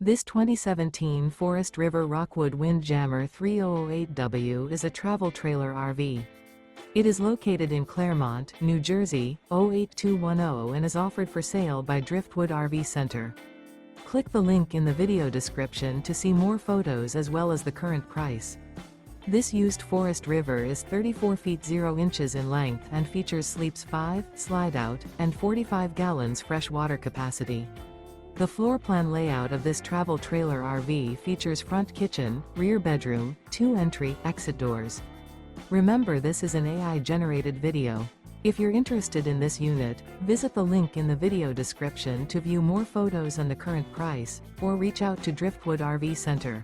This 2017 Forest River Rockwood Windjammer 3008W is a travel trailer RV. It is located in Clermont, New Jersey, 08210 and is offered for sale by Driftwood RV Center. Click the link in the video description to see more photos as well as the current price. This used Forest River is 34 feet 0 inches in length and features sleeps 5, slide-out, and 45 gallons fresh water capacity. The floor plan layout of this travel trailer RV features front kitchen, rear bedroom, 2 entry, exit doors. Remember, this is an AI-generated video. If you're interested in this unit, visit the link in the video description to view more photos and the current price, or reach out to Driftwood RV Center.